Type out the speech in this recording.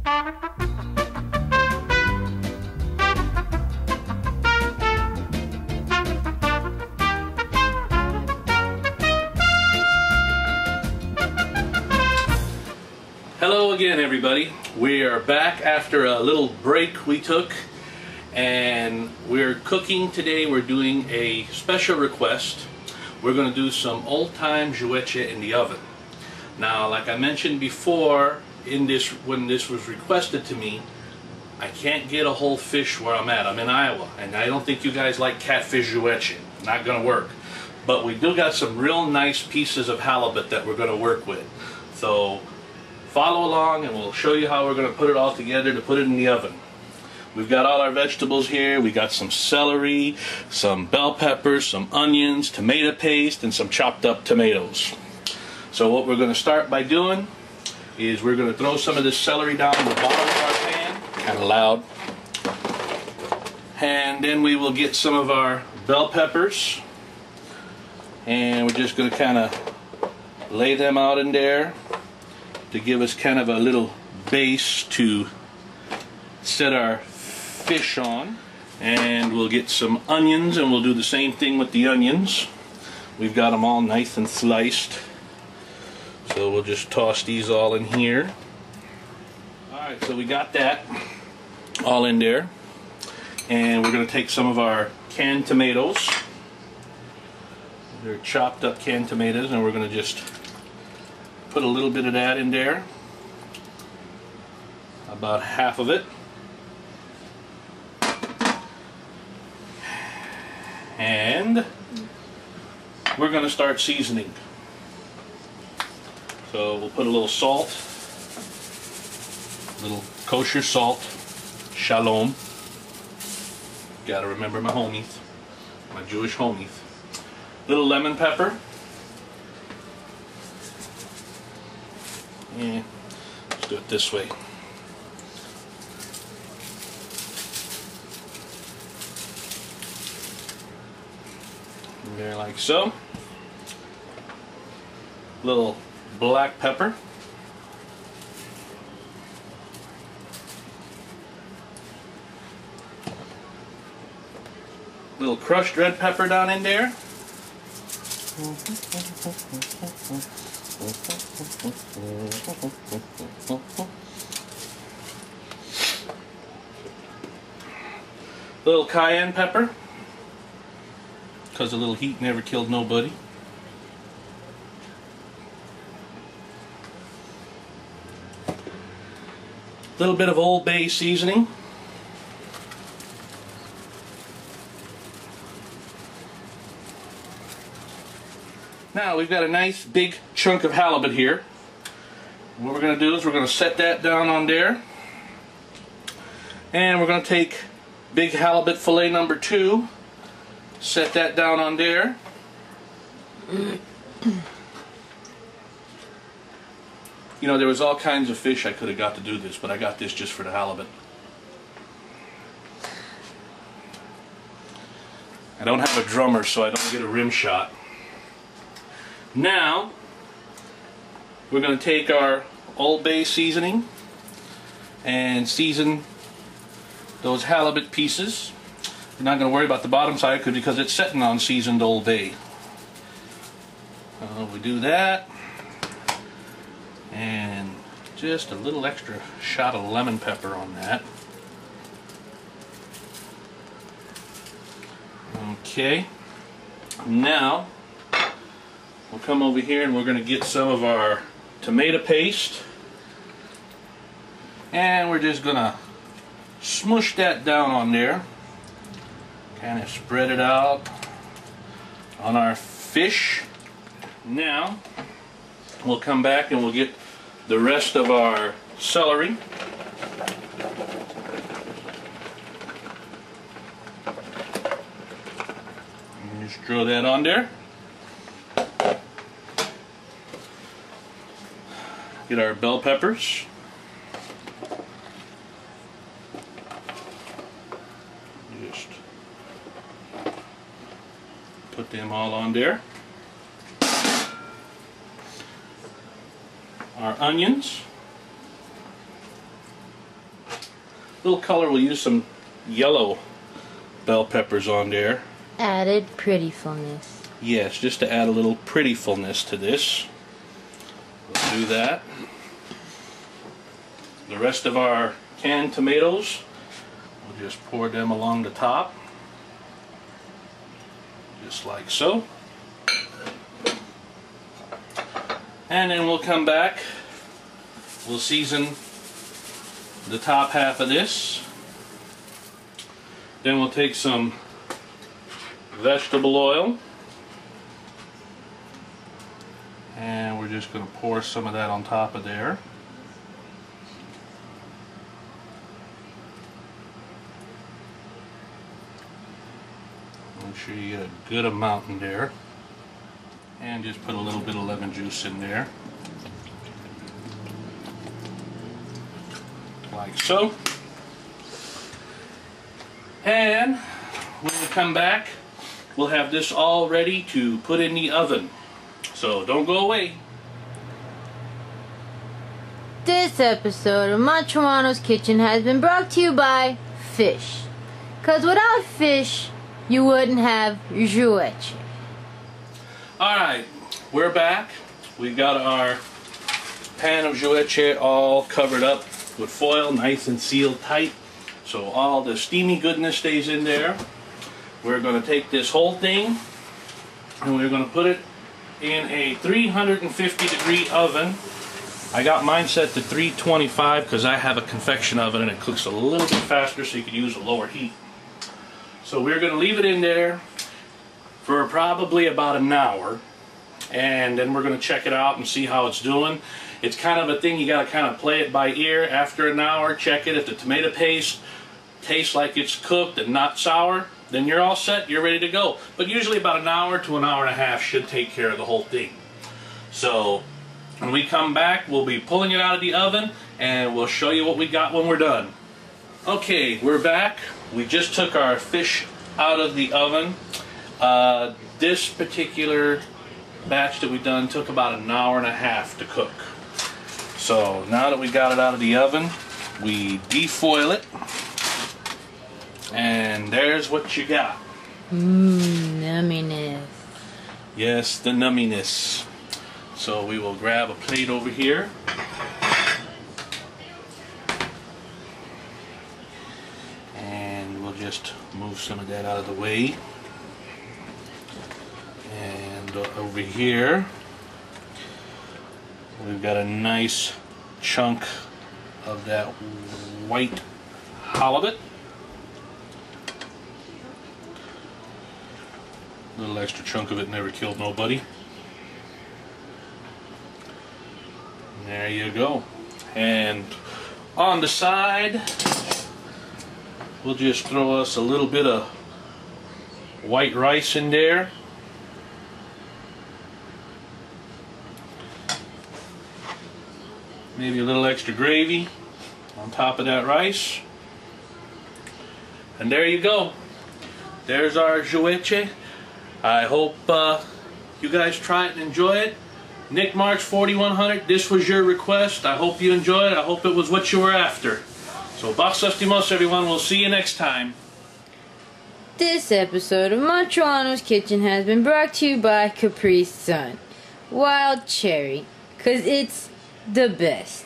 Hello again, everybody. We are back after a little break we took, and we're cooking today. We're doing a special request. We're going to do some old-time Jewetchey in the oven. Now, like I mentioned before, when this was requested to me, I can't get a whole fish where I'm at. I'm in Iowa, and I don't think you guys like catfish Jewetchey. Not going to work. But we do got some real nice pieces of halibut that we're going to work with. So follow along and we'll show you how we're going to put it all together to put it in the oven. We've got all our vegetables here. We got some celery, some bell peppers, some onions, tomato paste, and some chopped up tomatoes. So what we're going to start by doing is we're going to throw some of this celery down in the bottom of our pan, kind of loud. And then we will get some of our bell peppers, and we're just going to kind of lay them out in there to give us kind of a little base to set our fish on. And we'll get some onions, and we'll do the same thing with the onions. We've got them all nice and sliced, so we'll just toss these all in here. Alright, so we got that all in there, and we're going to take some of our canned tomatoes. They're chopped up canned tomatoes, and we're going to just put a little bit of that in there, about half of it. And we're going to start seasoning. So we'll put a little salt, a little kosher salt, shalom. Gotta remember my homies, my Jewish homies. Little lemon pepper. Yeah, let's do it this way. There, like so. Little black pepper. Little crushed red pepper down in there. Little cayenne pepper, because a little heat never killed nobody. A little bit of Old Bay seasoning. Now we've got a nice big chunk of halibut here. What we're going to do is we're going to set that down on there, and we're going to take big halibut fillet number 2, set that down on there. You know, there was all kinds of fish I could have got to do this, but I got this just for the halibut. I don't have a drummer, so I don't get a rim shot. Now we're going to take our Old Bay seasoning and season those halibut pieces. We're not going to worry about the bottom side because it's sitting on seasoned Old Bay. We do that, and just a little extra shot of lemon pepper on that. Okay, now we'll come over here and we're going to get some of our tomato paste, and we're just going to smush that down on there, kind of spread it out on our fish. Now we'll come back and we'll get the rest of our celery. And just throw that on there. Get our bell peppers. Just put them all on there. Our onions. little color, we'll use some yellow bell peppers on there. Added prettyfulness. Yes, just to add a little prettyfulness to this. We'll do that. The rest of our canned tomatoes, we'll just pour them along the top. Just like so. And then we'll come back. We'll season the top half of this. Then we'll take some vegetable oil. And we're just going to pour some of that on top of there. Make sure you get a good amount in there. And just put a little bit of lemon juice in there. Like so. And when we come back, we'll have this all ready to put in the oven. So don't go away. This episode of Machuano's Kitchen has been brought to you by fish. 'Cause without fish, you wouldn't have Jewetchey. Alright, we're back. We've got our pan of Jewetchey all covered up with foil, nice and sealed tight, so all the steamy goodness stays in there. We're going to take this whole thing and we're going to put it in a 350 degree oven. I got mine set to 325 because I have a convection oven and it cooks a little bit faster, so you can use a lower heat. So we're going to leave it in there for probably about an hour, and then we're going to check it out and see how it's doing. It's kind of a thing, you got to kind of play it by ear. After an hour, check it. If the tomato paste tastes like it's cooked and not sour, then you're all set, you're ready to go. But usually about an hour to an hour and a half should take care of the whole thing. So when we come back, we'll be pulling it out of the oven and we'll show you what we got when we're done. Okay, we're back. We just took our fish out of the oven. This particular batch that we've done took about an hour and a half to cook. So now that we got it out of the oven, we defoil it, and there's what you got. Numminess. Yes, the numminess. So we will grab a plate over here. And we'll just move some of that out of the way. And over here, we've got a nice chunk of that white halibut. A little extra chunk of it never killed nobody. There you go. And on the side, we'll just throw us a little bit of white rice in there. Maybe a little extra gravy on top of that rice. And there you go. There's our Jewetchey. I hope you guys try it and enjoy it. Nick March 4100, this was your request. I hope you enjoyed it. I hope it was what you were after. So, Baksastimos, everyone. We'll see you next time. This episode of Machuano's Kitchen has been brought to you by Capri Sun Wild Cherry, 'cause it's the best.